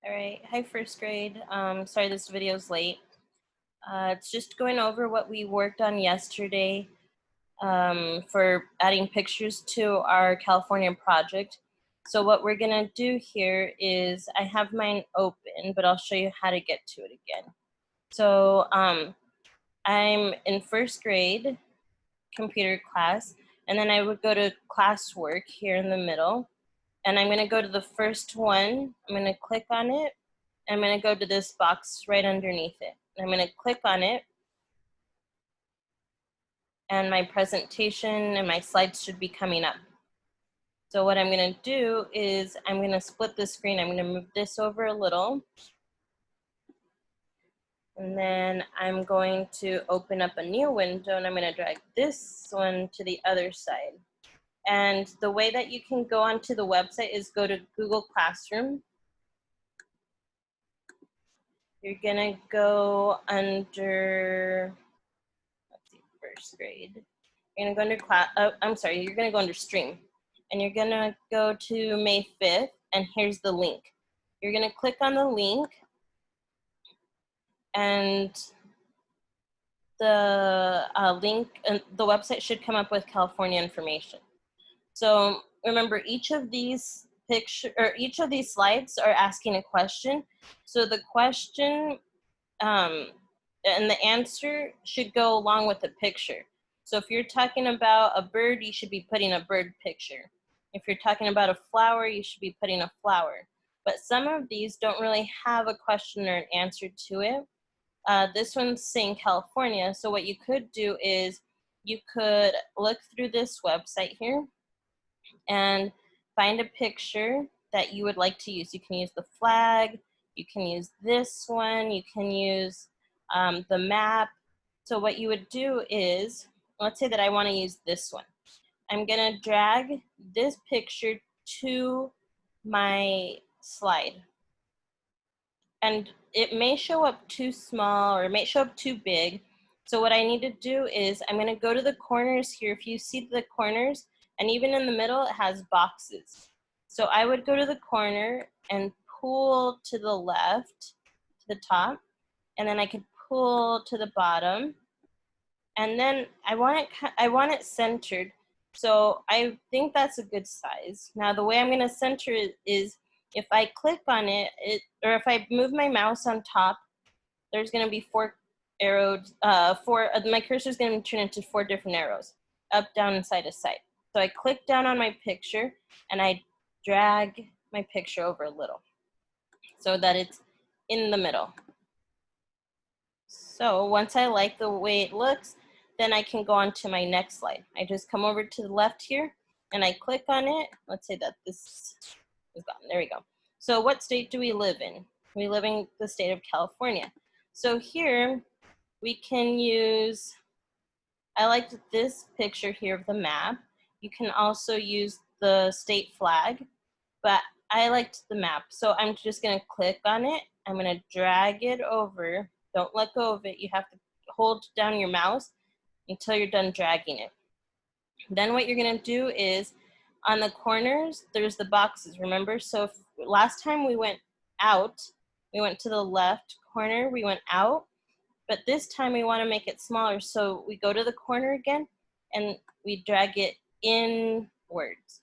All right. Hi, first grade. Sorry this video's late. It's just going over what we worked on yesterday for adding pictures to our California project. So what we're gonna do here is I have mine open, but I'll show you how to get to it again. So I'm in first grade computer class, and then I would go to classwork here in the middle, and I'm gonna go to the first one. I'm gonna click on it. I'm going to go to this box right underneath it. I'm going to click on it, and my presentation and my slides should be coming up. So what I'm going to do is I'm going to split the screen. I'm going to move this over a little. And then I'm going to open up a new window, and I'm going to drag this one to the other side. And the way that you can go onto the website is go to Google Classroom. You're going to go under, let's see, first grade. You're gonna go under class, you're gonna go under stream. And you're gonna go to May 5th, and here's the link. You're gonna click on the link, and the the website should come up with California information. So remember, each of these slides are asking a question. So the question and the answer should go along with the picture. So if you're talking about a bird, you should be putting a bird picture. If you're talking about a flower, you should be putting a flower. But some of these don't really have a question or an answer to it. This one's saying California. So what you could do is you could look through this website here and find a picture that you would like to use. You can use the flag, you can use this one, you can use the map. So what you would do is, let's say that I want to use this one. I'm going to drag this picture to my slide. And it may show up too small or it may show up too big. So what I need to do is I'm going to go to the corners here. If you see the corners, and even in the middle, it has boxes. So I would go to the corner and pull to the left, to the top, and then I could pull to the bottom. And then I want it centered. So I think that's a good size. Now the way I'm going to center it is if I click on it, or if I move my mouse on top, there's going to be four arrows. My cursor is going to turn into 4 different arrows, up, down, and side to side. So I click down on my picture and I drag my picture over a little so that it's in the middle. So once I like the way it looks, then I can go on to my next slide. I just come over to the left here and I click on it. Let's say that this is gone. There we go. So what state do we live in? We live in the state of California. So here we can use, I liked this picture here of the map. You can also use the state flag, but I liked the map. So I'm just gonna click on it. I'm gonna drag it over. Don't let go of it. You have to hold down your mouse until you're done dragging it. Then what you're gonna do is on the corners, there's the boxes, remember? So if last time we went out, we went to the left corner, we went out, but this time we wanna make it smaller. So we go to the corner again and we drag it inwards.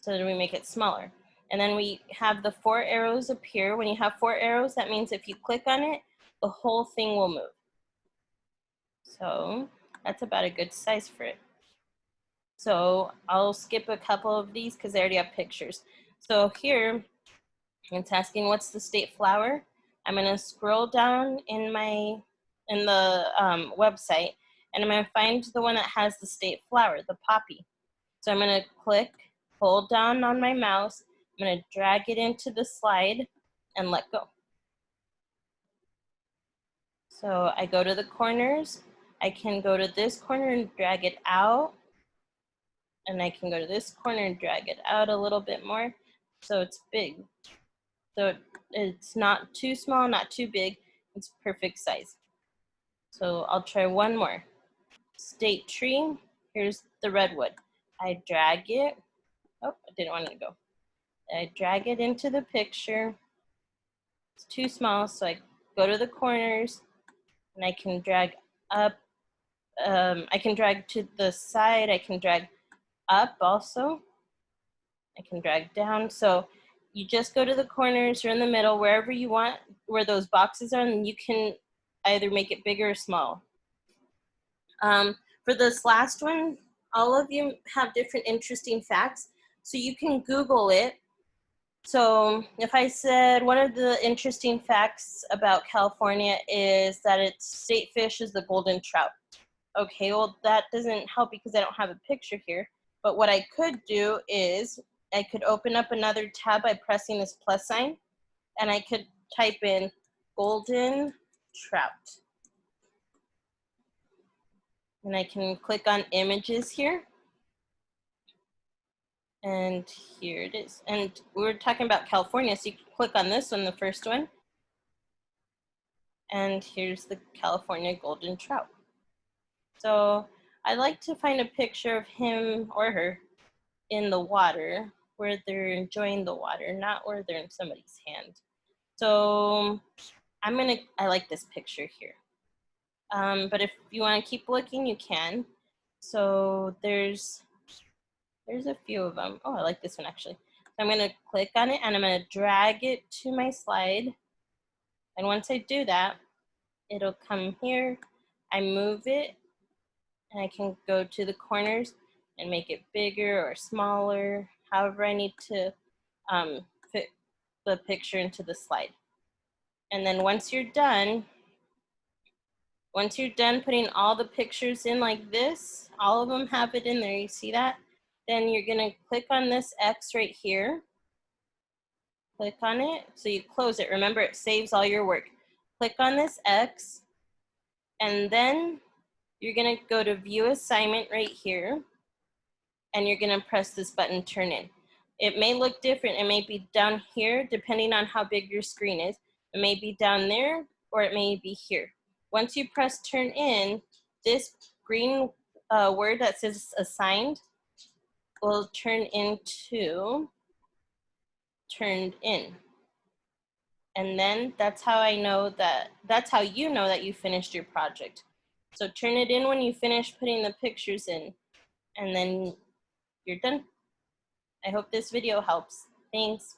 So that we make it smaller. And then we have the 4 arrows appear. When you have 4 arrows, that means if you click on it, the whole thing will move. So that's about a good size for it. So I'll skip a couple of these because I already have pictures. So here, it's asking what's the state flower. I'm gonna scroll down in the website, and I'm gonna find the one that has the state flower, the poppy. So I'm gonna click, hold down on my mouse, I'm gonna drag it into the slide and let go. So I go to the corners, I can go to this corner and drag it out, and I can go to this corner and drag it out a little bit more, so it's big. So it's not too small, not too big, it's perfect size. So I'll try one more. State tree, here's the redwood. I drag it, oh, I didn't want it to go. I drag it into the picture, It's too small, so I go to the corners and I can drag up. I can drag to the side. I can drag up also. I can drag down. So you just go to the corners or in the middle, wherever you want, where those boxes are, and you can either make it bigger or small. For this last one, all of you have different interesting facts, so you can Google it. So if I said one of the interesting facts about California is that its state fish is the golden trout. Okay, well that doesn't help because I don't have a picture here. But what I could do is I could open up another tab by pressing this plus sign, and I could type in golden trout. And I can click on images here. And here it is. And we were talking about California, so you can click on this one, the first one. And here's the California golden trout. So I'd like to find a picture of him or her in the water where they're enjoying the water, not where they're in somebody's hand. So I like this picture here. But if you want to keep looking, you can. So there's a few of them. Oh, I like this one actually. So I'm going to click on it and I'm going to drag it to my slide. And once I do that, it'll come here. I move it and I can go to the corners and make it bigger or smaller, however I need to fit the picture into the slide. And then once you're done putting all the pictures in like this, all of them have it in there, you see that? Then you're gonna click on this X right here. Click on it, so you close it. Remember, it saves all your work. Click on this X, and then you're gonna go to View Assignment right here, and you're gonna press this button, Turn In. It may look different. It may be down here, depending on how big your screen is. It may be down there, or it may be here. Once you press Turn In, this green word that says Assigned will turn into Turned In. And then that's how you know that you finished your project. So turn it in when you finish putting the pictures in, and then you're done. I hope this video helps. Thanks.